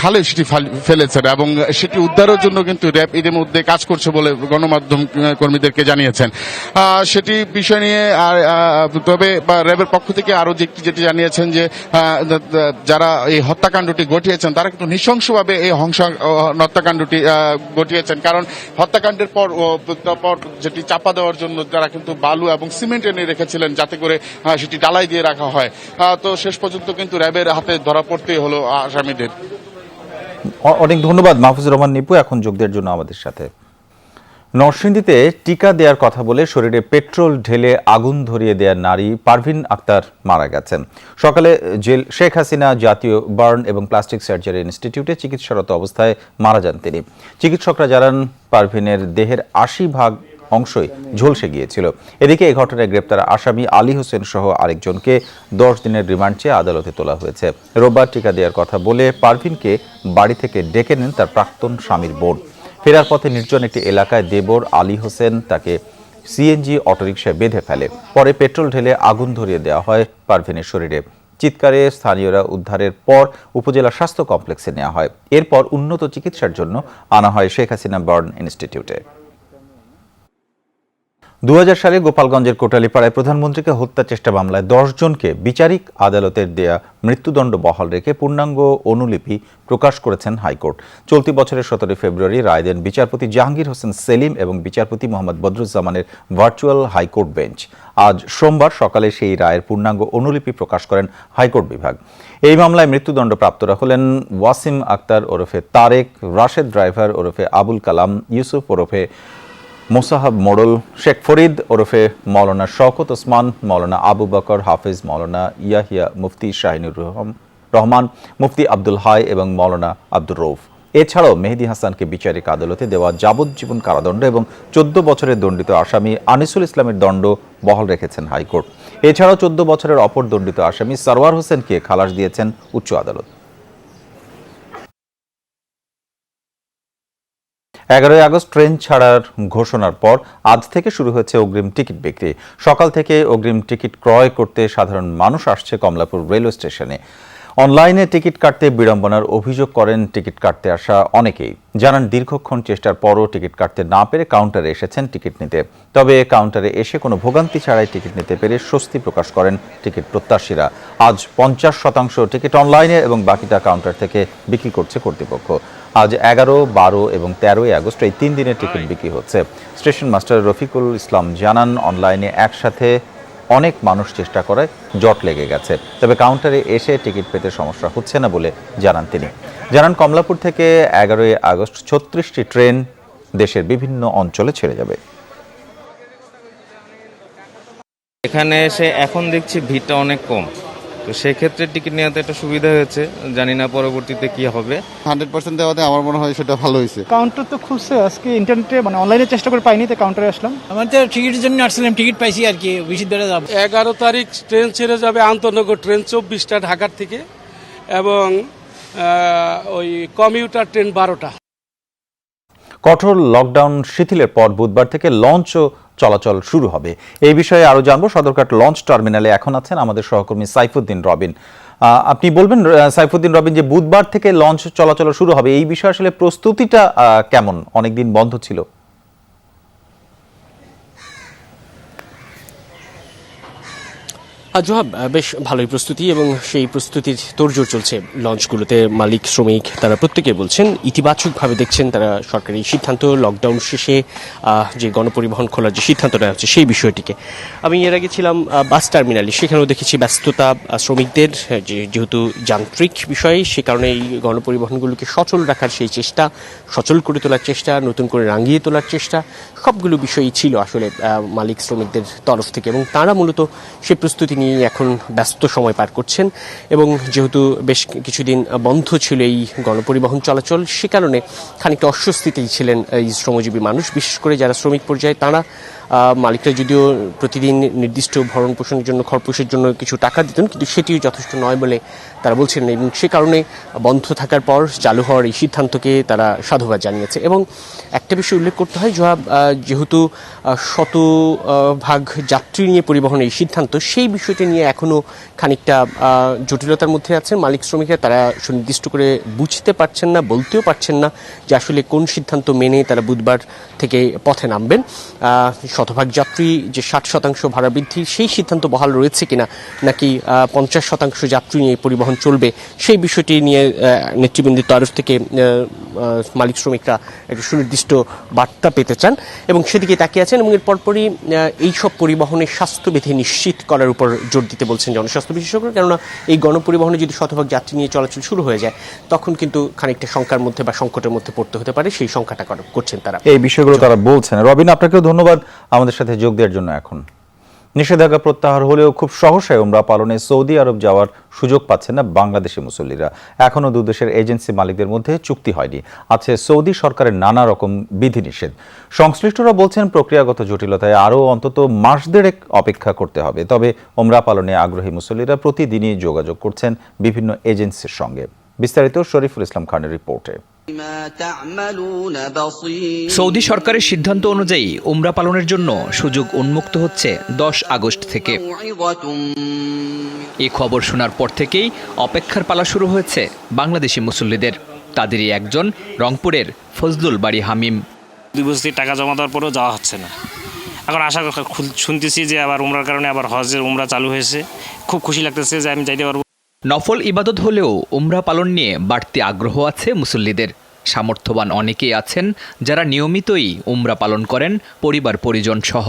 Speaker 14: খালে সেটি ফেলেছেন এবং সেটি উদ্ধারের জন্য কিন্তু র্যাব ইতিমধ্যে কাজ করছে বলে গণমাধ্যম কর্মীদেরকে জানিয়েছেন। সেটি বিষয় নিয়ে তবে র্যাবের পক্ষ থেকে আরো যেটি জানিয়েছেন যে যারা এই হত্যাকাণ্ডটি ঘটিয়েছেন তারা কিন্তু নৃশংসভাবে এই হত্যাকাণ্ডটি ঘটিয়েছেন, কারণ হত্যাকাণ্ডের পর যেটি চাপা দেওয়ার জন্য তারা কিন্তু বালু এবং সিমেন্ট এনে রেখেছিলেন যাতে করে সেটি ডালাই দিয়ে রাখা হয়। তো শেষ পর্যন্ত কিন্তু র্যাবের হাতে ধরা পড়তেই হলো আসামিদের।
Speaker 1: অনেক ধন্যবাদ মাহফুজুর রহমান নিপু এখন যোগ দেওয়ার জন্য আমাদের সাথে। নরসিংদীতে টিকা দেওয়ার কথা বলে শরীরে পেট্রোল ঢেলে আগুন ধরিয়ে দেওয়া নারী পারভিন আক্তার মারা গেছেন। সকালে শেখ হাসিনা জাতীয় বার্ন এবং প্লাস্টিক সার্জারি ইনস্টিটিউটে চিকিৎসারত অবস্থায় মারা যান তিনি। চিকিৎসকরা জানান পারভিনের দেহের 80% অংশই ঝলসে গিয়েছিল। এদিকে এই ঘটনায় গ্রেপ্তার আসামি আলী হোসেন সহ আরেকজনকে 10 দিনের রিমান্ড চেয়ে আদালতে তোলা হয়েছে। রোববার টিকা দেওয়ার কথা বলে পারভিনকে বাড়ি থেকে ডেকে নেন তার প্রাক্তন স্বামীর বোন। ফেরার পথে নির্জন একটি এলাকায় দেবর আলী হোসেন তাকে সিএনজি অটোরিকশায় বেঁধে ফেলে। পরে পেট্রোল ঢেলে আগুন ধরিয়ে দেওয়া হয় পারভিনের শরীরে। চিৎকারে স্থানীয়রা উদ্ধারের পর উপজেলা স্বাস্থ্য কমপ্লেক্সে নেওয়া হয়। এরপর উন্নত চিকিৎসার জন্য আনা হয় শেখ হাসিনা বার্ন ইনস্টিটিউটে। 2000 সালে গোপালগঞ্জের কোটালীপাড়ায় প্রধানমন্ত্রীকে হত্যা চেষ্টা মামলায় 10 জনকে বিচারিক আদালতের দেয়া মৃত্যুদণ্ড বহাল রেখে পূর্ণাঙ্গ অনুলিপি প্রকাশ করেছেন হাইকোর্ট। চলতি বছরের 17 ফেব্রুয়ারি রায় দেন বিচারপতি জাহাঙ্গীর হোসেন সেলিম এবং বিচারপতি মোহাম্মদ বদরুজ্জামানের ভার্চুয়াল হাইকোর্ট বেঞ্চ। আজ সোমবার সকালে সেই রায়ের পূর্ণাঙ্গ অনুলিপি প্রকাশ করেন হাইকোর্ট বিভাগ। এই মামলায় মৃত্যুদণ্ডপ্রাপ্তরা হলেন ওয়াসিম আক্তার ওরফে তারেক, রাশেদ ড্রাইভার ওরফে আবুল কালাম, ইউসুফ ওরফে মোসাহাব মোড়ল, শেখ ফরিদ ওরফে মৌলানা শওকত ওসমান, মৌলানা আবু বকর, হাফিজ মৌলানা ইয়াহিয়া, মুফতি শাহিনুর রহমান, মুফতি আব্দুল হাই এবং মৌলানা আব্দুর রৌফ। এছাড়াও মেহেদী হাসানকে বিচারিক আদালতে দেওয়া যাবজ্জীবন কারাদণ্ড এবং 14 বছরের দণ্ডিত আসামি আনিসুল ইসলামের দণ্ড বহাল রেখেছেন হাইকোর্ট। এছাড়াও 14 বছরের অপর দণ্ডিত আসামি সরওয়ার হোসেনকে খালাস দিয়েছেন উচ্চ আদালত। 11 আগস্ট ট্রেন ছাড়ার ঘোষণার পর আজ থেকে শুরু হয়েছে অগ্রিম টিকিট বিক্রি। সকাল থেকে অগ্রিম টিকিট ক্রয় করতে সাধারণ মানুষ আসছে কমলাপুর রেলওয়ে স্টেশনে। অনলাইনে টিকিট কাটতে বিড়ম্বনার অভিযোগ করেন টিকিট কাটতে আসা অনেকেই। জানান দীর্ঘক্ষণ চেষ্টার পরও টিকিট কাটতে না পেরে কাউন্টারে এসেছেন টিকিট নিতে। তবে কাউন্টারে এসে কোনো ভোগান্তি ছাড়াই টিকিট নিতে পেরে স্বস্তি প্রকাশ করেন টিকিট প্রত্যাশীরা। আজ 50% টিকিট অনলাইনে এবং বাকিটা কাউন্টার থেকে বিক্রি করছে কর্তৃপক্ষ। আজ 11, 12 এবং 13 আগস্ট এই 3 দিনের টিকিট বিক্রি হচ্ছে। স্টেশন মাস্টার রফিকুল ইসলাম জানান অনলাইনে একসাথে অনেক মানুষ চেষ্টা করায় জট লেগে গেছে, তবে কাউন্টারে এসে টিকিট পেতে সমস্যা হচ্ছে না বলে জানান তিনি। জানান কমলাপুর থেকে 11 আগস্ট 36টি ট্রেন দেশের বিভিন্ন অঞ্চলে ছেড়ে যাবে।
Speaker 7: এখানে এসে এখন দেখছি ভিড়টা অনেক কম, তো সেক্ষেত্রে টিকিট নেওয়াতে একটা সুবিধা হয়েছে। জানি না পরবর্তীতে কি হবে।
Speaker 8: 100% দেওয়াতে আমার মনে হয় সেটা ভালো হয়েছে।
Speaker 15: কাউন্টার তো খুলছে আজকে, ইন্টারনেটে মানে অনলাইনে চেষ্টা করে পাইনি, তো কাউন্টারে আসলাম।
Speaker 16: আমার তো টিকিটের জন্য আসছিলাম, টিকিট পাইছি আর কি, বেশি দূরে যাব।
Speaker 17: 11 তারিখ ট্রেন ছেড়ে যাবে আন্তনগর ট্রেন 24টা ঢাকার থেকে, এবং ওই কমিউটার ট্রেন 12টা।
Speaker 1: কঠোর লকডাউন শিথিলের পর বুধবার থেকে লঞ্চও চলাচল শুরু হবে। এই বিষয়ে আরো জানবো। সদরঘাট লঞ্চ টার্মিনালে এখন আছেন আমাদের সহকর্মী সাইফুদ্দিন রবিন। আপনি বলবেন সাইফুদ্দিন রবিন, যে বুধবার থেকে লঞ্চ চলাচল শুরু হবে, এই বিষয়ে আসলে প্রস্তুতিটা কেমন? অনেকদিন বন্ধ ছিল।
Speaker 18: জোহাব, বেশ ভালোই প্রস্তুতি এবং সেই প্রস্তুতির তোড়জোড় চলছে লঞ্চগুলোতে। মালিক শ্রমিক তারা প্রত্যেকে বলছেন ইতিবাচকভাবে দেখছেন তারা সরকারি সিদ্ধান্ত, লকডাউন শেষে যে গণপরিবহন খোলার যে সিদ্ধান্ত নেওয়া হচ্ছে সেই বিষয়টিকে। আমি এর আগে ছিলাম বাস টার্মিনালে, সেখানেও দেখেছি ব্যস্ততা শ্রমিকদের, যেহেতু যান্ত্রিক বিষয় সে কারণে এই গণপরিবহনগুলোকে সচল রাখার সেই চেষ্টা, সচল করে তোলার চেষ্টা, নতুন করে রাঙিয়ে তোলার চেষ্টা, সবগুলো বিষয়ই ছিল আসলে মালিক শ্রমিকদের তরফ থেকে এবং তারা মূলত সেই প্রস্তুতি নিয়ে এখন ব্যস্ত সময় পার করছেন। এবং যেহেতু বেশ কিছুদিন বন্ধ ছিল এই গণপরিবহন চলাচল, সে কারণে খানিকটা অস্বস্তিতেই ছিলেন এই শ্রমজীবী মানুষ, বিশেষ করে যারা শ্রমিক পর্যায়ে তারা। মালিকরা যদিও প্রতিদিন নির্দিষ্ট ভরণ পোষণের জন্য, খরপোশের জন্য কিছু টাকা দিতেন, কিন্তু সেটিও যথেষ্ট নয় বলে তারা বলছেন এবং সে কারণে বন্ধ থাকার পর চালু হওয়ার এই সিদ্ধান্তকে তারা সাধুবাদ জানিয়েছে। এবং একটা বিষয় উল্লেখ করতে হয়, যেহেতু শতভাগ যাত্রী নিয়ে পরিবহনের এই সিদ্ধান্ত, সেই বিষয়টি নিয়ে এখনও খানিকটা জটিলতার মধ্যে আছেন মালিক শ্রমিকরা। তারা সুনির্দিষ্ট করে বুঝতে পারছেন না, বলতেও পারছেন না যে আসলে কোন সিদ্ধান্ত মেনে তারা বুধবার থেকে পথে নামবেন। শতভাগ যাত্রী যে 60% ভাড়া বৃদ্ধি, সেই সিদ্ধান্ত বহাল রয়েছে কিনা, নাকি 50% যাত্রী নিয়ে পরিবহন চলবে, সেই বিষয়টি নিয়ে নেতৃবৃন্দের তরফ থেকে মালিক শ্রমিকরা একটা সুনির্দিষ্ট বার্তা পেতে চান এবং সেদিকে তাকিয়ে আছেন। এবং এর পরপরই এইসব পরিবহনের স্বাস্থ্যবিধি নিশ্চিত করার উপর জোর দিতে বলছেন জনস্বাস্থ্য বিশেষজ্ঞরা। কেননা এই গণপরিবহনে যদি শতভাগ যাত্রী নিয়ে চলাচল শুরু হয়ে যায়, তখন কিন্তু খানিকটা শঙ্কার মধ্যে বা সংকটের মধ্যে পড়তে হতে পারে, সেই শঙ্কাটা করছেন তারা।
Speaker 1: এই বিষয়গুলো তারা বলছেন। রবিন, আপনাকেও ধন্যবাদ আমাদের সাথে যোগ দেওয়ার জন্য। এখন নিষেধাজ্ঞা প্রত্যাহার হলেও খুব সহসায় উমরা পালনে সৌদি আরব যাওয়ার সুযোগ পাচ্ছেন না বাংলাদেশি মুসল্লিরা। এখনও দু দেশের এজেন্সি মালিকদের মধ্যে চুক্তি হয়নি, আছে সৌদি সরকারের নানা রকম বিধিনিষেধ। সংশ্লিষ্টরা বলছেন প্রক্রিয়াগত জটিলতায় আরও অন্তত মাস দেড়েক অপেক্ষা করতে হবে। তবে উমরা পালনে আগ্রহী মুসল্লিরা প্রতিদিনই যোগাযোগ করছেন বিভিন্ন এজেন্সির সঙ্গে। বিস্তারিত শরীফুল ইসলাম খানের রিপোর্টে।
Speaker 19: সৌদি সরকারের সিদ্ধান্ত অনুযায়ী উমরা পালনের জন্য সুযোগ উন্মুক্ত হচ্ছে 10 আগস্ট থেকে। এই খবর শোনার পর থেকেই অপেক্ষার পালা শুরু হয়েছে বাংলাদেশি মুসল্লিদের। তাদেরই একজন রংপুরের ফজলুল বাড়ি হামিম।
Speaker 20: 2 বছর টাকা জমা দেওয়ার পরেও যাওয়া হচ্ছে না। এখন আশা শুনতেছি যে আবার উমরার কারণে আবার হজের উমরা চালু হয়েছে। খুব খুশি লাগতেছে যে আমি যাইতে পারবো।
Speaker 19: নফল ইবাদত হলেও উমরা পালন নিয়ে বাড়তি আগ্রহ আছে মুসল্লিদের। সামর্থ্যবান অনেকেই আছেন যারা নিয়মিতই উমরা পালন করেন পরিবার পরিজন সহ।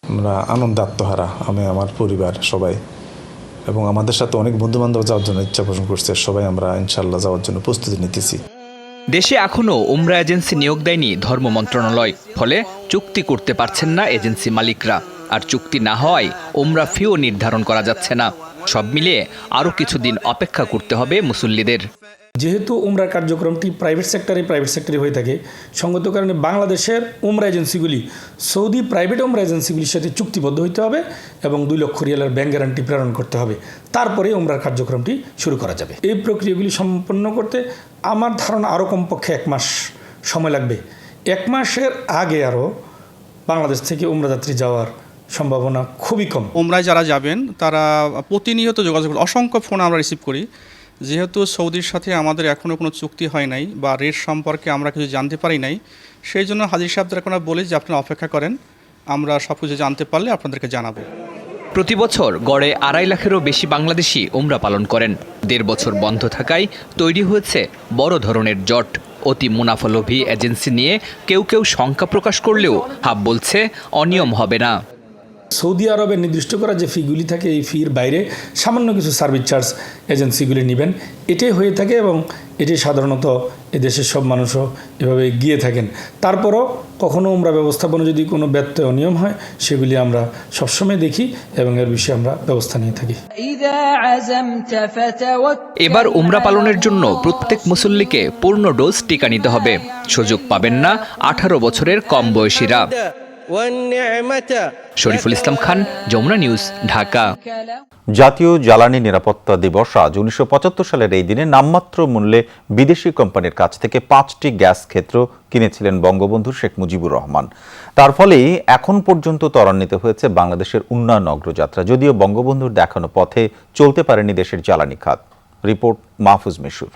Speaker 21: আমরা আনন্দ আত্মহারা, আমি আমার পরিবার সবাই, এবং আমাদের সাথে অনেক বন্ধু বান্ধব যাওয়ার জন্য ইচ্ছা পোষণ করছে। সবাই আমরা ইনশাল্লাহ যাওয়ার জন্য প্রস্তুতি নিতেছি।
Speaker 19: দেশে এখনও উমরা এজেন্সি নিয়োগ দেয়নি ধর্ম মন্ত্রণালয়, ফলে চুক্তি করতে পারছেন না এজেন্সি মালিকরা। আর চুক্তি না হওয়ায় উমরা ফিও নির্ধারণ করা যাচ্ছে না। সব মিলিয়ে আরও কিছুদিন অপেক্ষা করতে হবে মুসল্লিদের।
Speaker 22: যেহেতু উমরার কার্যক্রমটি প্রাইভেট সেক্টরে হয়ে থাকে, সঙ্গত কারণে বাংলাদেশের উমরা এজেন্সিগুলি সৌদি প্রাইভেট উমরা এজেন্সিগুলির সাথে চুক্তিবদ্ধ হতে হবে এবং 2 লক্ষ রিয়ালের ব্যাংক গ্যারান্টি প্রেরণ করতে হবে। তারপরে উমরার কার্যক্রমটি শুরু করা যাবে। এই প্রক্রিয়াগুলি সম্পন্ন করতে আমার ধারণা আরও কমপক্ষে 1 মাস সময় লাগবে। 1 মাসের আগে আরও বাংলাদেশ থেকে উমরা যাত্রী যাওয়ার সম্ভাবনা খুবই কম।
Speaker 23: উমরায় যারা যাবেন তারা প্রতিনিয়ত যোগাযোগ, অসংখ্য ফোন আমরা রিসিভ করি। যেহেতু সৌদির সাথে আমাদের এখনও কোনো চুক্তি হয় নাই বা রেট সম্পর্কে আমরা কিছু জানতে পারি নাই, সেই জন্য হাজির সাহেবদের এখন বলি যে আপনারা অপেক্ষা করেন, আমরা সব কিছু জানতে পারলে আপনাদেরকে জানাবো।
Speaker 19: প্রতি বছর গড়ে 2.5 লাখেরও বেশি বাংলাদেশি উমরা পালন করেন। 1.5 বছর বন্ধ থাকায় তৈরি হয়েছে বড় ধরনের জট। অতি মুনাফালোভী এজেন্সি নিয়ে কেউ কেউ শঙ্কা প্রকাশ করলেও হাব বলছে অনিয়ম হবে না।
Speaker 22: সৌদি আরবে নির্দিষ্ট করা যে ফিগুলি থাকে, এই ফির বাইরে সামান্য কিছু সার্ভিস চার্জ এজেন্সিগুলি নেবেন, এটাই হয়ে থাকে এবং এটাই সাধারণত এদেশের সব মানুষও এভাবে গিয়ে থাকেন। তারপরও কখনো উমরা ব্যবস্থাপনা যদি কোনো ব্যত্যয় অনিয়ম হয়, সেগুলি আমরা সবসময় দেখি এবং এর বিষয়ে আমরা ব্যবস্থা নিয়ে থাকি।
Speaker 19: এবার উমরা পালনের জন্য প্রত্যেক মুসল্লিকে পূর্ণ ডোজ টিকা নিতে হবে। সুযোগ পাবেন না 18 বছরের কম বয়সীরা। শরীফুল ইসলাম খান, যমুনা নিউজ, ঢাকা।
Speaker 1: জাতীয় জ্বালানি নিরাপত্তা দিবস আজ। 1975 সালের এই দিনে নামমাত্র মূল্যে বিদেশি কোম্পানির কাছ থেকে 5টি গ্যাস ক্ষেত্র কিনেছিলেন বঙ্গবন্ধু শেখ মুজিবুর রহমান। তার ফলেই এখন পর্যন্ত ত্বরান্বিত হয়েছে বাংলাদেশের উন্নয়ন অগ্রযাত্রা। যদিও বঙ্গবন্ধুর দেখানো পথে চলতে পারেনি দেশের জ্বালানি খাত। রিপোর্ট মাহফুজ মিশুর।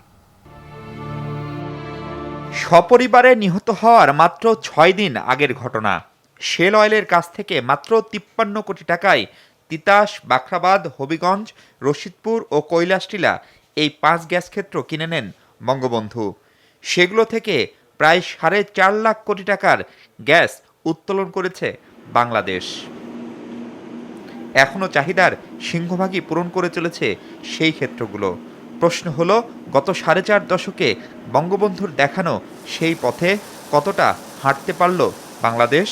Speaker 24: সপরিবারে নিহত হওয়ার মাত্র 6 দিন আগের ঘটনা। শেল অয়েলের কাছ থেকে মাত্র 53 কোটি টাকায় তিতাস, বাখরাবাদ, হবিগঞ্জ, রশিদপুর ও কৈলাসটিলা এই 5 গ্যাস ক্ষেত্র কিনে নেন বঙ্গবন্ধু। সেগুলো থেকে প্রায় 4.5 লাখ কোটি টাকার গ্যাস উত্তোলন করেছে বাংলাদেশ। এখনও চাহিদার সিংহভাগই পূরণ করে চলেছে সেই ক্ষেত্রগুলো। প্রশ্ন হলো, গত 4.5 দশকে বঙ্গবন্ধুর দেখানো সেই পথে কতটা হাঁটতে পারল বাংলাদেশ?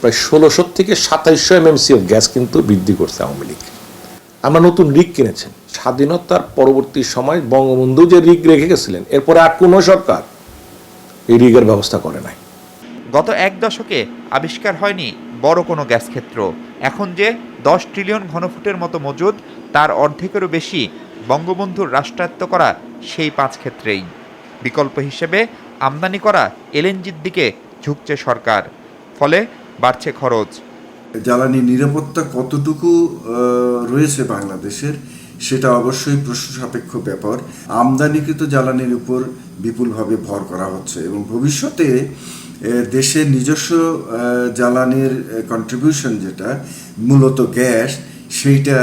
Speaker 2: প্রায় 1600 থেকে 2700 MMC অফ গ্যাস কিন্তু বৃদ্ধি করছে আওয়ামী লীগ। আমরা নতুন রিগ কিনেছেন। স্বাধীনতার পরবর্তী সময় বঙ্গবন্ধু যে রিগ রেখে গেছিলেন, এরপরে আর কোনো সরকার এই রিগের ব্যবস্থা করে নাই।
Speaker 24: গত 1 দশকে আবিষ্কার হয়নি বড় কোনো গ্যাস ক্ষেত্র। এখন যে 10 ট্রিলিয়ন ঘনফুটের মতো মজুদ, তার অর্ধেকেরও বেশি বঙ্গবন্ধুর রাষ্ট্রায়ত্ত করা সেই 5 ক্ষেত্রেই। বিকল্প হিসেবে আমদানি করা এলএনজির দিকে ঝুঁকছে সরকার, ফলে বাড়ছে খরচ।
Speaker 3: জ্বালানি নিরাপত্তা কতটুকু রয়েছে বাংলাদেশের, সেটা অবশ্যই প্রশ্ন সাপেক্ষ ব্যাপার। আমদানিকৃত জ্বালানির উপর বিপুলভাবে ভর করা হচ্ছে এবং ভবিষ্যতে দেশের নিজস্ব জ্বালানির কন্ট্রিবিউশন যেটা মূলত গ্যাস, সেইটা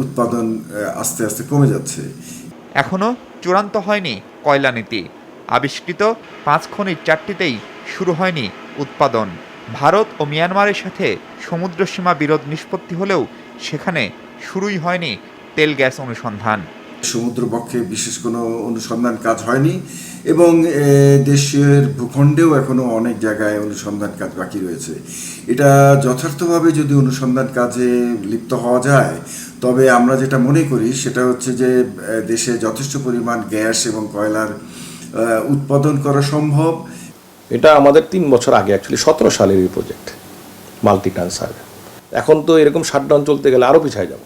Speaker 3: উৎপাদন আস্তে আস্তে কমে যাচ্ছে।
Speaker 24: এখনও চূড়ান্ত হয়নি কয়লা নীতি। আবিষ্কৃত 5 খনির 4টিতেই শুরু হয়নি উৎপাদন। ভারত ও মিয়ানমারের সাথে সমুদ্রসীমা বিরোধ নিষ্পত্তি হলেও সেখানে শুরুই হয়নি তেল গ্যাস অনুসন্ধান।
Speaker 3: সমুদ্রবক্ষে বিশেষ কোনো অনুসন্ধান কাজ হয়নি এবং দেশের ভূখণ্ডেও এখনও অনেক জায়গায় অনুসন্ধান কাজ বাকি রয়েছে। এটা যথার্থভাবে যদি অনুসন্ধান কাজে লিপ্ত হওয়া যায়, তবে আমরা যেটা মনে করি সেটা হচ্ছে যে দেশে যথেষ্ট পরিমাণ গ্যাস এবং কয়লার উৎপাদন করা সম্ভব।
Speaker 2: এটা আমাদের 3 বছর আগে অ্যাকচুয়ালি 17 সালের এই প্রজেক্ট মাল্টি টান সার্ভে। এখন তো এরকম শাটডাউন চলতে গেলে আরও পিছিয়ে যাব।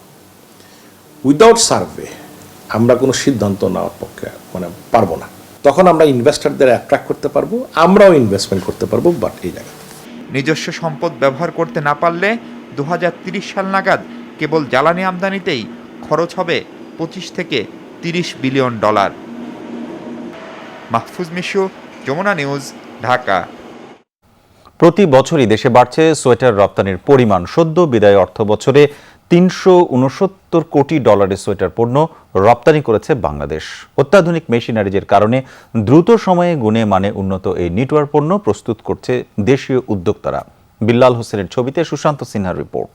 Speaker 2: উইদাউট সার্ভে আমরা কোনো সিদ্ধান্ত নেওয়ার পক্ষে পারবো না। তখন আমরা ইনভেস্টরদের অ্যাট্রাক্ট করতে পারবো, আমরাও ইনভেস্টমেন্ট করতে পারবো। বাট এই জায়গায়
Speaker 24: নিজস্ব সম্পদ ব্যবহার করতে না পারলে 2030 সাল নাগাদ কেবল জ্বালানি আমদানিতেই খরচ হবে 25 থেকে 30 billion dollar. Mahfuz Mishu, Jamuna news, Dhaka.
Speaker 1: প্রতি বছরই দেশে বাড়ছে সোয়েটার রপ্তানির পরিমাণ। সদ্য বিদায় অর্থ বছরে 369 কোটি ডলারের সোয়েটার পণ্য রপ্তানি করেছে বাংলাদেশ। অত্যাধুনিক মেশিনারিজের কারণে দ্রুত সময়ে গুণে মানে উন্নত এই নিটওয়ার পণ্য প্রস্তুত করছে দেশীয় উদ্যোক্তারা। বিল্লাল হোসেনের ছবিতে সুশান্ত সিনহার রিপোর্ট।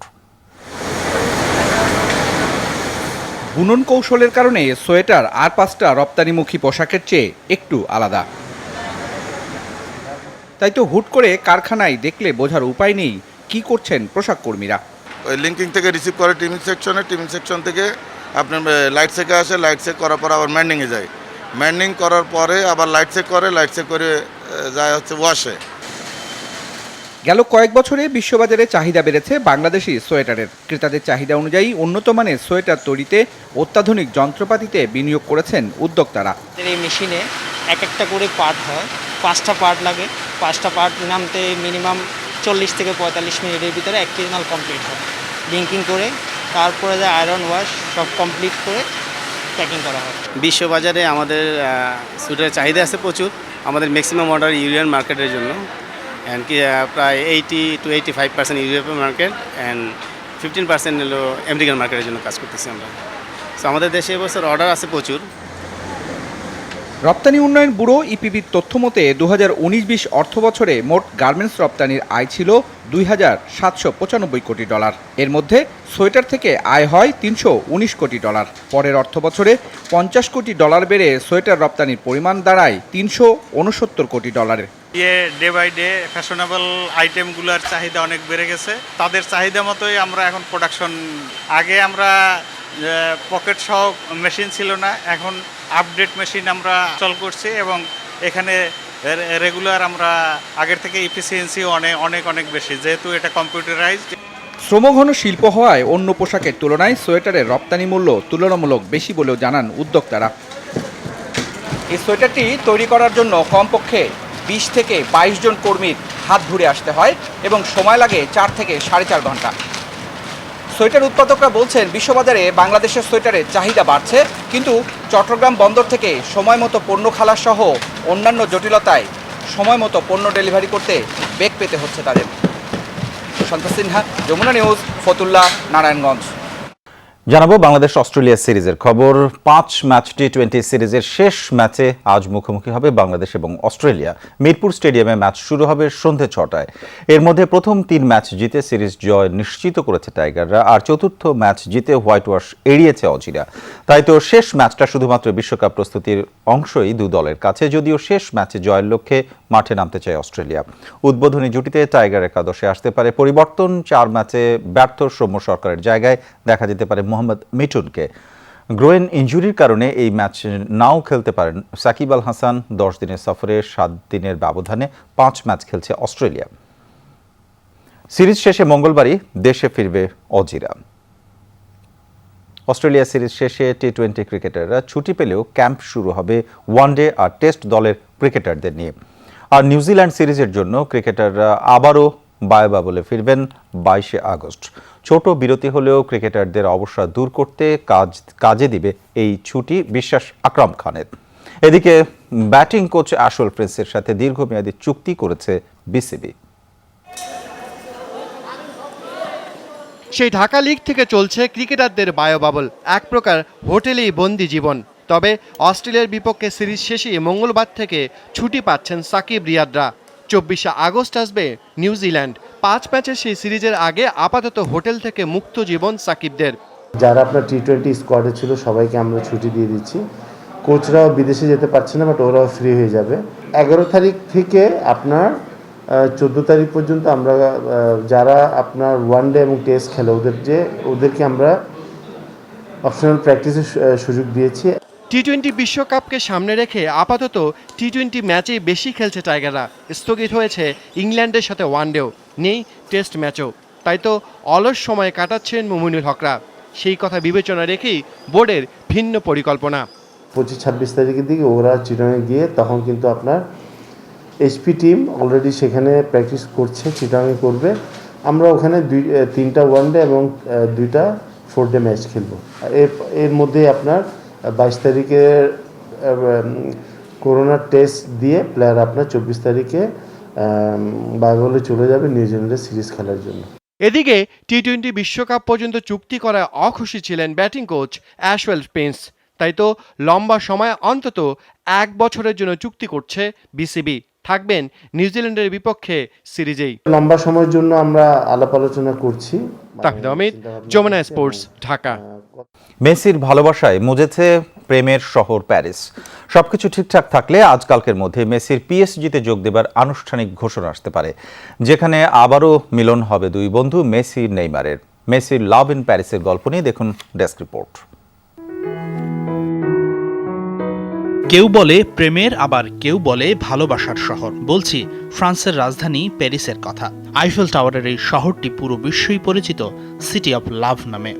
Speaker 4: বুনন কৌশলের কারণে সোয়েটার আর 5টা রপ্তানিমুখী পোশাকের চেয়ে একটু আলাদা। তাই তো হুট করে কারখানায় দেখলে বোঝার উপায় নেই কি করছেন পোশাক কর্মীরা।
Speaker 5: ওই লিঙ্কিং থেকে রিসিভ করে টিমিং সেকশন থেকে আপনার লাইট চেকে আসে, লাইট চেক করার পর আবার ম্যান্ডিংয়ে যায়, ম্যান্ডিং করার পরে আবার লাইট চেক করে যায় হচ্ছে ওয়াশে।
Speaker 4: গেল কয়েক বছরে বিশ্ববাজারে চাহিদা বেড়েছে বাংলাদেশি সোয়েটারের। ক্রেতাদের চাহিদা অনুযায়ী উন্নত মানের সোয়েটার তৈরিতে অত্যাধুনিক যন্ত্রপাতিতে বিনিয়োগ করেছেন উদ্যোক্তারা।
Speaker 25: এই মেশিনে একটা করে পার্ট হয়, 5টা পার্ট লাগে। 5টা পার্ট নামতে মিনিমাম 40 থেকে 45 মিনিটের ভিতরে 1 কেজি মাল কমপ্লিট হয়। লিঙ্কিং করে তারপরে যে আয়রন ওয়াশ সব কমপ্লিট করে প্যাকিং করা হয়।
Speaker 26: বিশ্ববাজারে আমাদের সোয়েটারের চাহিদা আছে প্রচুর। আমাদের ম্যাক্সিমাম অর্ডার ইউরোপিয়ান মার্কেটের জন্য, অ্যান্ড কি প্রায় 80 to 85% ইউরোপিয়ান মার্কেট অ্যান্ড 15% হলো আমেরিকান মার্কেটের জন্য কাজ করতেছি আমরা। সো আমাদের দেশে এবছর অর্ডার আছে প্রচুর।
Speaker 4: রপ্তানি উন্নয়ন ব্যুরো ইপিবির তথ্য মতে 2019-20 অর্থ বছরে মোট গার্মেন্টস রপ্তানির আয় ছিল 2,795 কোটি ডলার। এর মধ্যে সোয়েটার থেকে আয় হয় 319 কোটি ডলার। পরের অর্থ বছরে 50 কোটি ডলার বেড়ে সোয়েটার রপ্তানির পরিমাণ দাঁড়ায় 369 কোটি ডলারে।
Speaker 27: ডে বাই ডে ফ্যাশনেবল আইটেমগুলোর চাহিদা অনেক বেড়ে গেছে। তাদের চাহিদা মতোই আমরা এখন প্রোডাকশন, আগে আমরা পকেট সহ মেশিন ছিল না, এখন আপডেট মেশিন আমরা ইনস্টল করছি এবং এখানে রেগুলার আমরা আগের থেকে এফিসিয়েন্সি অনেক বেশি, যেহেতু এটা কম্পিউটারাইজড।
Speaker 4: শ্রমঘন শিল্প হওয়ায় অন্য পোশাকের তুলনায় সোয়েটারের রপ্তানি মূল্য তুলনামূলক বেশি বলেও জানান উদ্যোক্তারা। এই সোয়েটারটি তৈরি করার জন্য কমপক্ষে 20 থেকে 22 জন কর্মীর হাত ধরে আসতে হয় এবং সময় লাগে 4 থেকে 4.5 ঘন্টা। সোয়েটার উৎপাদকরা বলছেন বিশ্ববাজারে বাংলাদেশের সোয়েটারের চাহিদা বাড়ছে, কিন্তু চট্টগ্রাম বন্দর থেকে সময় মতো পণ্য খালাস সহ অন্যান্য জটিলতায় সময় মতো পণ্য ডেলিভারি করতে বেগ পেতে হচ্ছে তাদের। প্রশান্ত সিনহা, যমুনা নিউজ, ফতুল্লা, নারায়ণগঞ্জ।
Speaker 1: জানাবো বাংলাদেশ অস্ট্রেলিয়া সিরিজের খবর। 5 ম্যাচ টি20 সিরিজের শেষ ম্যাচে আজ মুখোমুখি হবে বাংলাদেশ এবং অস্ট্রেলিয়া। মিরপুর স্টেডিয়ামে ম্যাচ শুরু হবে সন্ধ্যে 6টায়। এর মধ্যে প্রথম 3 ম্যাচ জিতে সিরিজ জয় নিশ্চিত করেছে টাইগাররা, আর চতুর্থ ম্যাচ জিতে হোয়াইট ওয়াশ এড়িয়েছে অজিরা। তাই তো শেষ ম্যাচটা শুধুমাত্র বিশ্বকাপ প্রস্তুতির অংশই দু দলের কাছে, যদিও শেষ ম্যাচে জয়ের লক্ষ্যে মাঠে নামতে চায় অস্ট্রেলিয়া। উদ্বোধনী জুটিতে টাইগার একাদশে আসতে পারে পরিবর্তন। 4 ম্যাচে ব্যর্থ সৌম্য সরকারের জায়গায় দেখা যেতে পারে মোহাম্মদ মিঠুনকে। গ্রোয়েন ইনজুরির কারণে এই ম্যাচ নাও খেলতে পারেন সাকিব আল হাসান। 10 দিনের সফরে 7 দিনের ব্যবধানে 5 ম্যাচ খেলছে অস্ট্রেলিয়া। সিরিজ শেষে মঙ্গলবারই দেশে ফিরবে অজিরা। অস্ট্রেলিয়া সিরিজ শেষে টি20 ক্রিকেটাররা ছুটি পেলেও ক্যাম্প শুরু হবে ওয়ানডে আর টেস্ট দলের ক্রিকেটারদের নিয়ে। আর নিউজিল্যান্ড সিরিজের জন্য ক্রিকেটাররা আবারও বায়োবাবলে ফিরবেন 22শে আগস্ট। ছোট বিরতি হলেও ক্রিকেটারদের অবসর দূর করতে কাজে দিবে এই ছুটি, বিশ্বাস আকরাম খানের। এদিকে ব্যাটিং কোচ অ্যাশল প্রিন্সের সাথে দীর্ঘমেয়াদী চুক্তি করেছে বিসিবি।
Speaker 6: সেই ঢাকা লিগ থেকে চলছে ক্রিকেটারদের বায়োবাবল, এক প্রকার হোটেলেই বন্দি জীবন। তবে অস্ট্রেলিয়ার বিপক্ষে সিরিজ শেষে মঙ্গলবার থেকে ছুটি পাচ্ছেন সাকিব রিয়াদরা। 24শে আগস্ট আসবে নিউজিল্যান্ড। 5 ম্যাচের সেই সিরিজের আগে আপাতত হোটেল থেকে মুক্ত জীবন সাকিবদের।
Speaker 9: যারা আপনার টি20 স্কোয়াডে ছিল সবাইকে আমরা ছুটি দিয়ে দিচ্ছি। কোচরাও বিদেশে যেতে পারছে না, বাট ওরাও ফ্রি হয়ে যাবে। 11 তারিখ থেকে আপনার 14 তারিখ পর্যন্ত আমরা যারা আপনার ওয়ানডে এবং টেস্ট খেলে ওদেরকে আমরা অপশনাল প্র্যাকটিসের সুযোগ দিয়েছি।
Speaker 6: টি20 বিশ্বকাপকে সামনে রেখে আপাতত টি20 ম্যাচেই বেশি খেলছে টাইগাররা। স্থগিত হয়েছে ইংল্যান্ডের সাথে ওয়ানডেও, নেই টেস্ট ম্যাচও। তাই তো অলস সময় কাটাচ্ছেন মুমিনুল হকরা। সেই কথা বিবেচনা রেখেই বোর্ডের ভিন্ন পরিকল্পনা।
Speaker 9: 25-26 তারিখের দিকে ওরা চিটাগাংয়ে গিয়ে তখন কিন্তু আপনার এইচপি টিম অলরেডি সেখানে প্র্যাকটিস করছে, চিটাগাংয়ে করবে। আমরা ওখানে 3টা ওয়ানডে এবং 2টা 4 ডে ম্যাচ খেলবো। এর মধ্যে আপনার 22 তারিখে করোনা টেস্ট দিয়ে প্লেয়ার আপনার 24 তারিখে বায়োবলে চলে যাবে নিউজিল্যান্ডের সিরিজ খেলার জন্য।
Speaker 6: এদিকে টি20 বিশ্বকাপ পর্যন্ত চুক্তি করায় অখুশি ছিলেন ব্যাটিং কোচ অ্যাশওয়েল প্রিন্স। তাই তো লম্বা সময় অন্তত 1 বছরের জন্য চুক্তি করছে বিসিবি। থাকবেন নিউজিল্যান্ডের বিপক্ষে সিরিজেই।
Speaker 9: লম্বা সময়ের জন্য আমরা আলাপ আলোচনা করছি।
Speaker 6: তাহিদ আহমেদ, যমুনা স্পোর্টস, ঢাকা।
Speaker 1: মেসির ভালোবাসায় মজেছে প্রেমের শহর প্যারিস। সবকিছু ঠিকঠাক থাকলে আজকালকের মধ্যে মেসির পিএসজিতে যোগ দেবার আনুষ্ঠানিক ঘোষণা আসতে পারে, যেখানে আবারও মিলন হবে দুই বন্ধু মেসি নেইমারের। মেসির লাভ ইন প্যারিসের গল্প নিয়ে দেখুন ডেস্ক রিপোর্ট।
Speaker 10: কেউ বলে প্রেমের, আবার কেউ বলে ভালোবাসার শহর। বলছি ফ্রান্সের রাজধানী প্যারিসের কথা। আইফেল টাওয়ারের এই শহরটি পুরো বিশ্বই পরিচিত সিটি অফ লাভ নামে।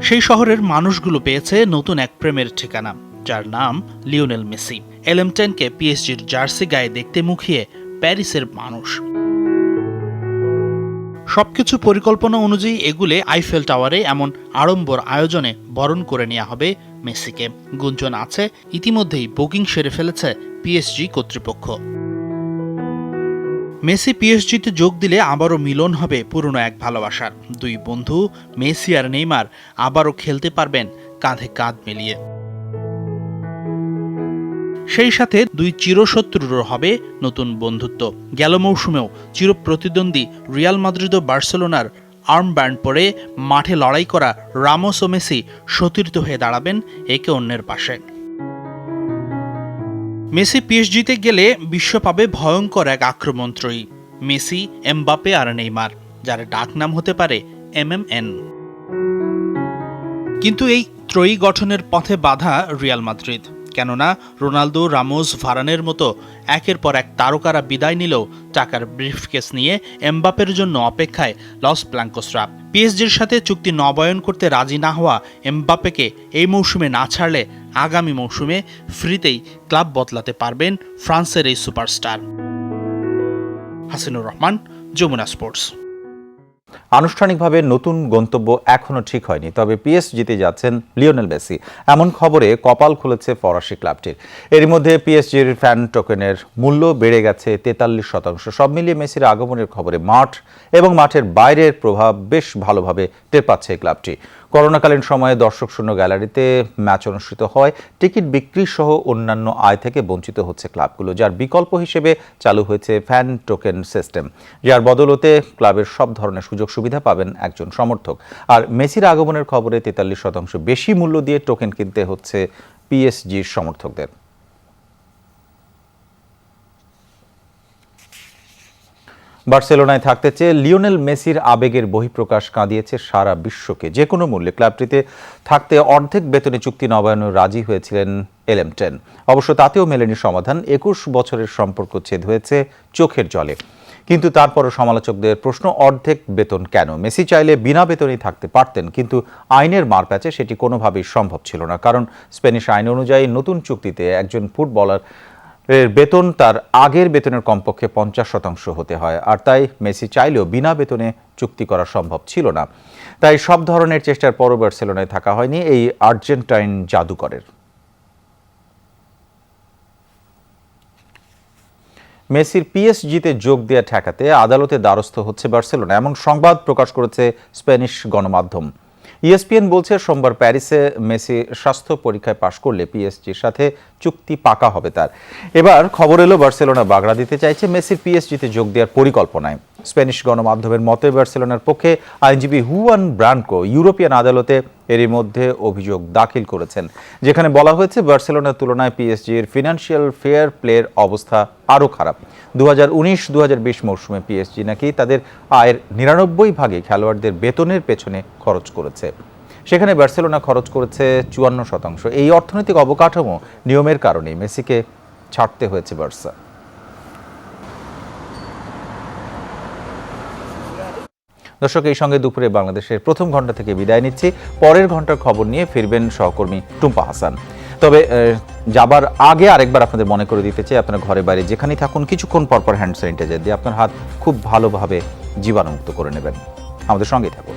Speaker 10: সেই শহরের মানুষগুলো পেয়েছে নতুন এক প্রেমের ঠিকানা, যার নাম লিওনেল মেসি। LM10কে পিএসজির জার্সি গায়ে দেখতে মুখিয়ে প্যারিসের মানুষ। সবকিছু পরিকল্পনা অনুযায়ী এগুলে আইফেল টাওয়ারে এমন আড়ম্বর আয়োজনে বরণ করে নেওয়া হবে মেসিকে। গুঞ্জন আছে ইতিমধ্যেই বুকিং সেরে ফেলেছে পিএসজি কর্তৃপক্ষ। মেসি পিএসজিতে যোগ দিলে আবারও মিলন হবে পুরনো এক ভালোবাসার। দুই বন্ধু মেসি আর নেইমার আবারও খেলতে পারবেন কাঁধে কাঁধ মিলিয়ে। সেই সাথে দুই চিরশত্রুরও হবে নতুন বন্ধুত্ব। গেল মৌসুমেও চিরপ্রতিদ্বন্দ্বী রিয়াল মাদ্রিদ ও বার্সেলোনার আর্মব্যান্ড পরে মাঠে লড়াই করা রামোস ও মেসি সতীর্থ হয়ে দাঁড়াবেন একে অন্যের পাশে। মেসি পিএসজিতে গেলে বিশ্ব পাবে ভয়ঙ্কর এক আক্রমণত্রয়ী, মেসি, এমবাপে আর নেইমার, যার ডাকনাম হতে পারে MMN। কিন্তু এই ত্রয়ী গঠনের পথে বাধা রিয়াল মাদ্রিদ। কেননা রোনালদো, রামোস, ভারানের মতো একের পর এক তারকারা বিদায় নিলেও টাকার ব্রিফকেস নিয়ে এমবাপের জন্য অপেক্ষায় লস ব্ল্যাঙ্কোসরা। পিএসজির সাথে চুক্তি নবায়ন করতে রাজি না হওয়া এমবাপেকে এই মৌসুমে না ছাড়লে আগামী মৌসুমে ফ্রিতেই ক্লাব বদলাতে পারবেন ফ্রান্সের এই সুপারস্টার। হাসিনুর রহমান, যমুনা স্পোর্টস।
Speaker 1: আনুষ্ঠানিকভাবে নতুন গন্তব্য এখনও ঠিক হয়নি, তবে পিএসজিতে যাচ্ছেন লিওনেল মেসি, এমন খবরে কপাল খুলেছে ফরাসি ক্লাবটির। এর মধ্যে পিএসজির ফ্যান টোকেনের মূল্য বেড়ে গেছে 43%। সব মিলিয়ে মেসির আগমনের খবরে মাঠ এবং মাঠের বাইরের প্রভাব বেশ ভালোভাবে টের পাচ্ছে ক্লাবটি। করোনাকালীন সময়ে দর্শক শূন্য গ্যালারিতে ম্যাচ অনুষ্ঠিত হয়, টিকিট বিক্রি সহ অন্যান্য আয় থেকে বঞ্চিত হচ্ছে ক্লাবগুলো, যার বিকল্প হিসেবে চালু হয়েছে ফ্যান টোকেন সিস্টেম, যার বদলতে ক্লাবের সব ধরনের সুযোগ সুবিধা পাবেন একজন সমর্থক। আর মেসির আগমনের খবরে 43% বেশি মূল্য দিয়ে টোকেন কিনতে হচ্ছে পিএসজির সমর্থকদের। বার্সেলোনায় থাকতে চেয়ে লিওনেল মেসির আবেগের বহিঃপ্রকাশ কাঁদিয়েছে সারা বিশ্বকে। যে কোনো মূল্যে ক্লাবটিতে থাকতে অর্ধেক বেতনে চুক্তি নবায়নে রাজি হয়েছিলেন LM10। অবশ্য তাতেও মেলেনি সমাধান। 21 বছরের সম্পর্ক ছেদ হয়েছে চোখের জলে। কিন্তু তারপরও সমালোচকদের প্রশ্ন, অর্ধেক বেতন কেন? মেসি চাইলে বিনা বেতনেই থাকতে পারতেন, কিন্তু আইনের মারপ্যাচে সেটি কোনোভাবেই সম্ভব ছিল না। কারণ স্প্যানিশ আইন অনুযায়ী নতুন চুক্তিতে একজন ফুটবলার এর বেতন তার আগের বেতনের কমপক্ষে 50% হতে হয়, আর তাই মেসি চাইলেও বিনা বেতনে চুক্তি করা সম্ভব ছিল না। তাই সব ধরনের চেষ্টার পরও বার্সেলোনায় থাকা হয়নি এই আর্জেন্টাইন জাদুকরের। মেসির পিএসজিতে যোগ দেওয়া ঠেকাতে আদালতে দ্বারস্থ হচ্ছে বার্সেলোনা, এমন সংবাদ প্রকাশ করেছে স্প্যানিশ গণমাধ্যম। ESPN বলছে সোমবার প্যারিসে মেসি স্বাস্থ্য পরীক্ষায় পাশ করলে পিএসজির সাথে চুক্তি পাকা হবে তার। এবার খবর এলো বার্সেলোনা বাগড়া দিতে চাইছে মেসির পিএসজিতে যোগ দেওয়ার পরিকল্পনায়। স্প্যানিশ গণমাধ্যমের মতে বার্সেলোনার পক্ষে আইনজীবী হুয়ান ব্রানকো ইউরোপিয়ান আদালতে এরই মধ্যে অভিযোগ দাখিল করেছেন, যেখানে বলা হয়েছে বার্সেলোনার তুলনায় পিএসজির ফিনান্সিয়াল ফেয়ার প্লের অবস্থা আরও খারাপ। 2019-2020 মৌসুমে পিএসজি নাকি তাদের আয়ের 99% খেলোয়াড়দের বেতনের পেছনে খরচ করেছে, সেখানে বার্সেলোনা খরচ করেছে 54%। এই অর্থনৈতিক অবকাঠামো নিয়মের কারণেই মেসিকে ছাড়তে হয়েছে বার্সা। দর্শক, এই সঙ্গে দুপুরে বাংলাদেশের প্রথম ঘন্টা থেকে বিদায় নিচ্ছি। পরের ঘন্টার খবর নিয়ে ফিরবেন সহকর্মী টুম্পা হাসান। তবে যাবার আগে আরেকবার আপনাদের মনে করে দিতে চাই, আপনার ঘরে বাইরে যেখানেই থাকুন কিছুক্ষণ পরপর হ্যান্ড স্যানিটাইজার দিয়ে আপনার হাত খুব ভালোভাবে জীবাণুমুক্ত করে নেবেন। আমাদের সঙ্গেই থাকুন।